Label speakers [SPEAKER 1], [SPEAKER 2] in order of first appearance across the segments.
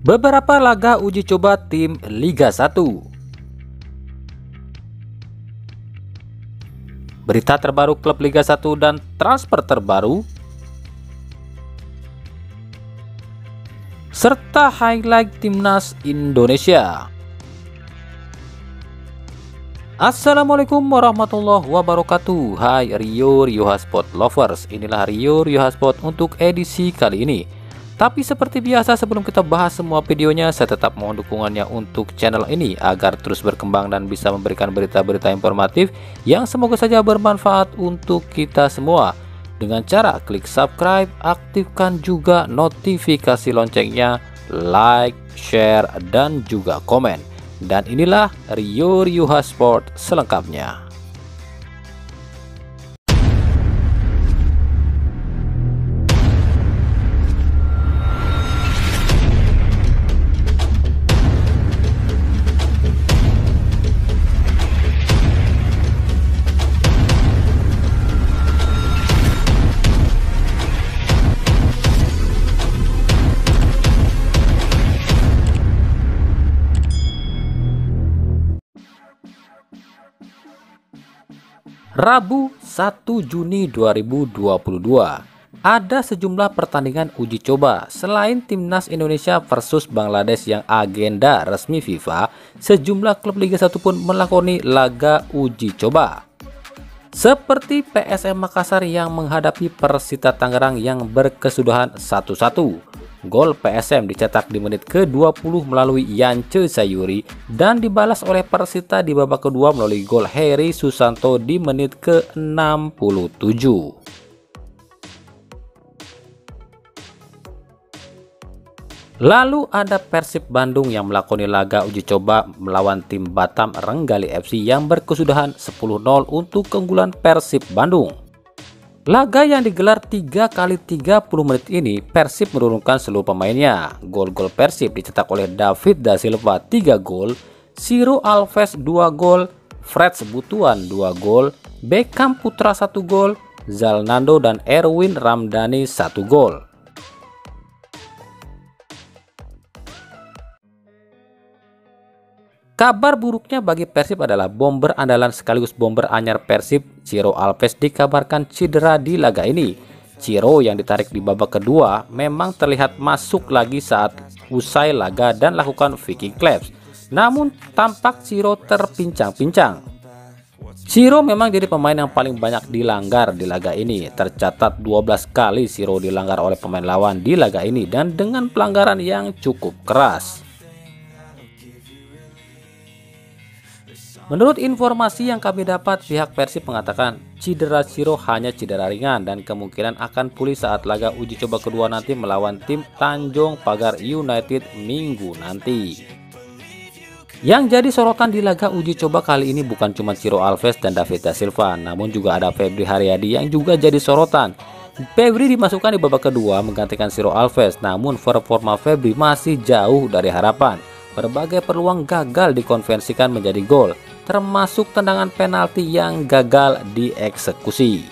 [SPEAKER 1] Beberapa laga uji coba tim Liga 1. Berita terbaru klub Liga 1 dan transfer terbaru, serta highlight timnas Indonesia. Assalamualaikum warahmatullahi wabarakatuh. Hai Rio Hotspot lovers, inilah Rio Hotspot untuk edisi kali ini. Tapi seperti biasa, sebelum kita bahas semua videonya, saya tetap mohon dukungannya untuk channel ini agar terus berkembang dan bisa memberikan berita-berita informatif yang semoga saja bermanfaat untuk kita semua. Dengan cara klik subscribe, aktifkan juga notifikasi loncengnya, like, share, dan juga komen. Dan inilah Rio Hotspot selengkapnya. Rabu 1 Juni 2022 ada sejumlah pertandingan uji coba. Selain timnas Indonesia versus Bangladesh yang agenda resmi FIFA, sejumlah klub Liga 1 pun melakoni laga uji coba. Seperti PSM Makassar yang menghadapi Persita Tangerang yang berkesudahan 1-1. Gol PSM dicetak di menit ke-20 melalui Yance Sayuri dan dibalas oleh Persita di babak kedua melalui gol Heri Susanto di menit ke-67. Lalu ada Persib Bandung yang melakoni laga uji coba melawan tim Batam Renggali FC yang berkesudahan 10-0 untuk keunggulan Persib Bandung. Laga yang digelar 3 kali 30 menit ini, Persib menurunkan seluruh pemainnya. Gol-gol Persib dicetak oleh David Da Silva 3 gol, Ciro Alves 2 gol, Fred Butuan 2 gol, Beckham Putra 1 gol, Zalnando dan Erwin Ramdhani 1 gol. Kabar buruknya bagi Persib adalah bomber andalan sekaligus bomber anyar Persib, Ciro Alves, dikabarkan cedera di laga ini. Ciro yang ditarik di babak kedua memang terlihat masuk lagi saat usai laga dan lakukan Viking Claps. Namun tampak Ciro terpincang-pincang. Ciro memang jadi pemain yang paling banyak dilanggar di laga ini. Tercatat 12 kali Ciro dilanggar oleh pemain lawan di laga ini dan dengan pelanggaran yang cukup keras. Menurut informasi yang kami dapat, pihak Persib mengatakan cedera Ciro hanya cedera ringan dan kemungkinan akan pulih saat laga uji coba kedua nanti melawan tim Tanjung Pagar United minggu nanti. Yang jadi sorotan di laga uji coba kali ini bukan cuma Ciro Alves dan David Da Silva, namun juga ada Febri Haryadi yang juga jadi sorotan. Febri dimasukkan di babak kedua menggantikan Ciro Alves, namun performa Febri masih jauh dari harapan. Berbagai peluang gagal dikonversikan menjadi gol, termasuk tendangan penalti yang gagal dieksekusi.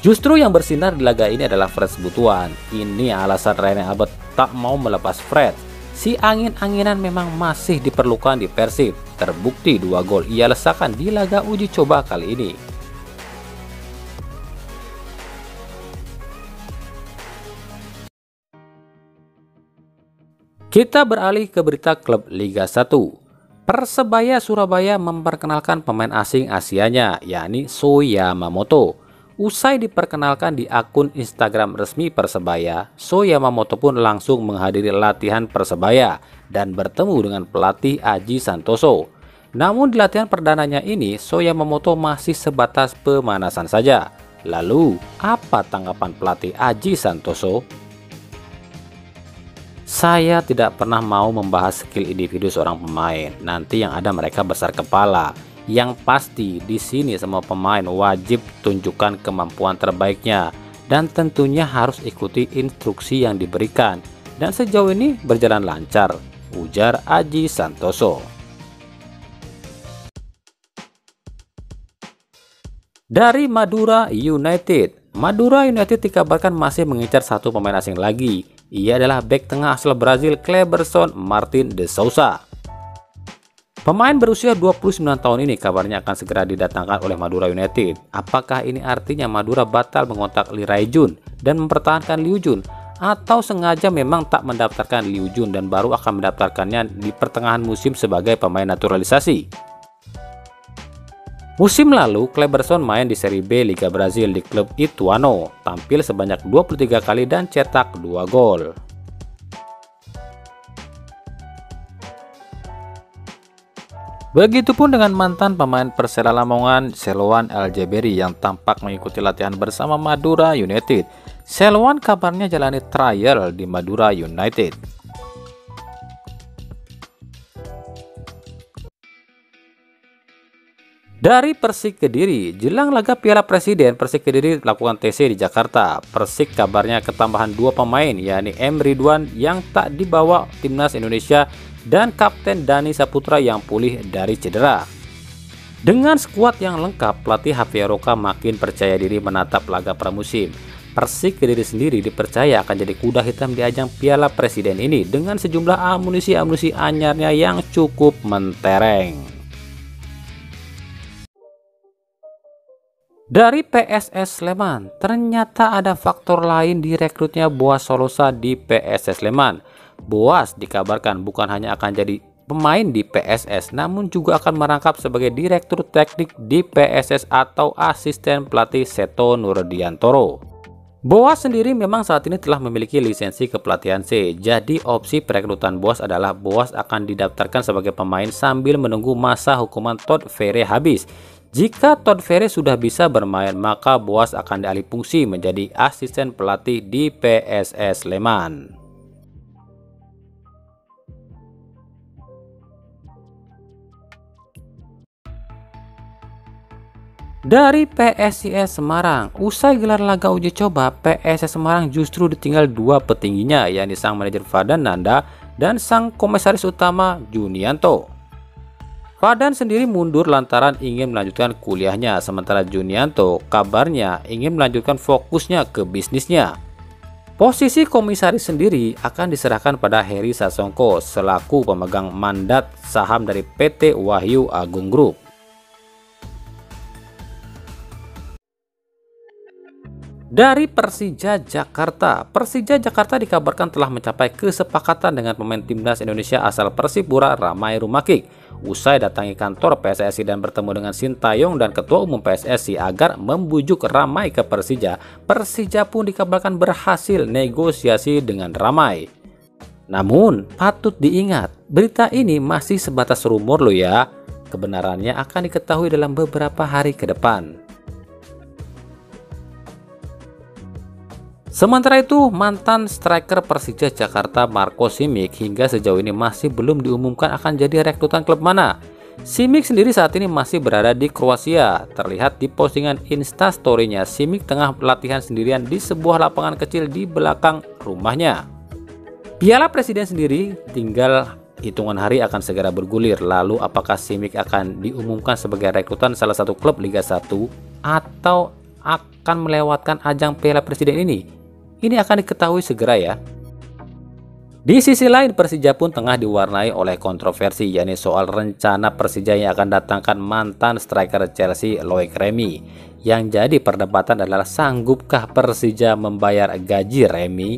[SPEAKER 1] Justru yang bersinar di laga ini adalah Fred Butuan. Ini alasan Rene Albert tak mau melepas Fred. Si angin-anginan memang masih diperlukan di Persib. Terbukti 2 gol ia lesakan di laga uji coba kali ini. Kita beralih ke berita klub Liga 1. Persebaya Surabaya memperkenalkan pemain asing Asianya, yakni Sho Yamamoto. Usai diperkenalkan di akun Instagram resmi Persebaya, Sho Yamamoto pun langsung menghadiri latihan Persebaya dan bertemu dengan pelatih Aji Santoso. Namun di latihan perdananya ini, Sho Yamamoto masih sebatas pemanasan saja. Lalu, apa tanggapan pelatih Aji Santoso? Saya tidak pernah mau membahas skill individu seorang pemain. Nanti yang ada mereka besar kepala. Yang pasti di sini semua pemain wajib tunjukkan kemampuan terbaiknya dan tentunya harus ikuti instruksi yang diberikan. Dan sejauh ini berjalan lancar, ujar Aji Santoso. Dari Madura United dikabarkan masih mengincar satu pemain asing lagi, Ia adalah bek tengah asal Brazil Cleberson Martin de Souza. Pemain berusia 29 tahun ini kabarnya akan segera didatangkan oleh Madura United. Apakah ini artinya Madura batal mengontak Lee Rae-jun dan mempertahankan Liu Jun, atau sengaja memang tak mendaftarkan Liu Jun dan baru akan mendaftarkannya di pertengahan musim sebagai pemain naturalisasi? Musim lalu, Cleberson main di Serie B Liga Brazil di klub Ituano, tampil sebanyak 23 kali dan cetak 2 gol. Begitupun dengan mantan pemain Persela Lamongan, Selwan El Jeberi yang tampak mengikuti latihan bersama Madura United. Selwan kabarnya jalani trial di Madura United. Dari Persik Kediri, jelang laga Piala Presiden, Persik Kediri lakukan TC di Jakarta. Persik kabarnya ketambahan 2 pemain, yakni M. Ridwan yang tak dibawa timnas Indonesia dan Kapten Dani Saputra yang pulih dari cedera. Dengan skuad yang lengkap, pelatih Javier Roca makin percaya diri menatap laga pramusim. Persik Kediri sendiri dipercaya akan jadi kuda hitam di ajang Piala Presiden ini dengan sejumlah amunisi anyarnya yang cukup mentereng. Dari PSS Sleman, ternyata ada faktor lain di rekrutnya Boas Solosa di PSS Sleman. Boas dikabarkan bukan hanya akan jadi pemain di PSS, namun juga akan merangkap sebagai direktur teknik di PSS atau asisten pelatih Seto Nurdiantoro. Boas sendiri memang saat ini telah memiliki lisensi kepelatihan C, jadi opsi perekrutan Boas adalah Boas akan didaftarkan sebagai pemain sambil menunggu masa hukuman Todd Ferre habis. Jika Todd Ferre sudah bisa bermain, maka Boas akan dialih fungsi menjadi asisten pelatih di PSS Sleman. Dari PSIS Semarang, usai gelar laga uji coba, PSIS Semarang justru ditinggal 2 petingginya, yakni sang manajer Fadan Nanda dan sang komisaris utama Junianto. Fadan sendiri mundur lantaran ingin melanjutkan kuliahnya, sementara Junianto kabarnya ingin melanjutkan fokusnya ke bisnisnya. Posisi komisaris sendiri akan diserahkan pada Heri Sasongko selaku pemegang mandat saham dari PT Wahyu Agung Group. Dari Persija Jakarta, Persija Jakarta dikabarkan telah mencapai kesepakatan dengan pemain timnas Indonesia asal Persipura Ramai Rumakik. Usai datangi kantor PSSI dan bertemu dengan Sintayong dan Ketua Umum PSSI agar membujuk Ramai ke Persija, Persija pun dikabarkan berhasil negosiasi dengan Ramai. Namun, patut diingat, berita ini masih sebatas rumor loh ya. Kebenarannya akan diketahui dalam beberapa hari ke depan. Sementara itu, mantan striker Persija Jakarta Marco Simic hingga sejauh ini masih belum diumumkan akan jadi rekrutan klub mana. Simic sendiri saat ini masih berada di Kroasia. Terlihat di postingan Instastory-nya, Simic tengah latihan sendirian di sebuah lapangan kecil di belakang rumahnya. Piala Presiden sendiri tinggal hitungan hari akan segera bergulir. Lalu apakah Simic akan diumumkan sebagai rekrutan salah satu klub Liga 1 atau akan melewatkan ajang Piala Presiden ini? Ini akan diketahui segera ya. Di sisi lain, Persija pun tengah diwarnai oleh kontroversi, yakni soal rencana Persija yang akan datangkan mantan striker Chelsea Loic Remy. Yang jadi perdebatan adalah sanggupkah Persija membayar gaji Remy?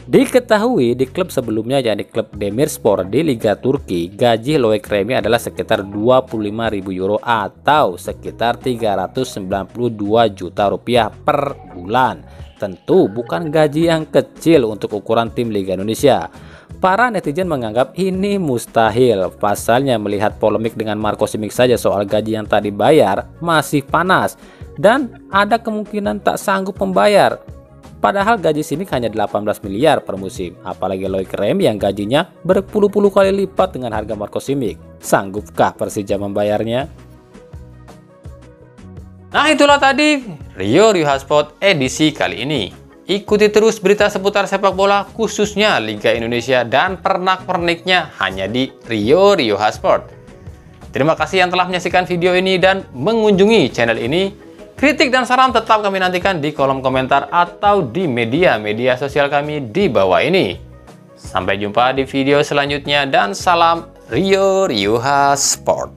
[SPEAKER 1] Diketahui di klub sebelumnya, yakni klub Demirspor di Liga Turki, gaji Loic Remy adalah sekitar 25.000 euro atau sekitar 392 juta rupiah per bulan. Tentu bukan gaji yang kecil untuk ukuran tim Liga Indonesia. Para netizen menganggap ini mustahil. Pasalnya melihat polemik dengan Marco Simic saja soal gaji yang tak dibayar masih panas. Dan ada kemungkinan tak sanggup membayar. Padahal gaji Simic hanya 18 miliar per musim. Apalagi Loic Remy yang gajinya berpuluh-puluh kali lipat dengan harga Marco Simic. Sanggupkah Persija membayarnya? Nah, itulah tadi Rio Hotspot edisi kali ini. Ikuti terus berita seputar sepak bola khususnya Liga Indonesia dan pernak-perniknya hanya di Rio Hotspot. Terima kasih yang telah menyaksikan video ini dan mengunjungi channel ini. Kritik dan saran tetap kami nantikan di kolom komentar atau di media sosial kami di bawah ini. Sampai jumpa di video selanjutnya dan salam Rio Rioja Sport.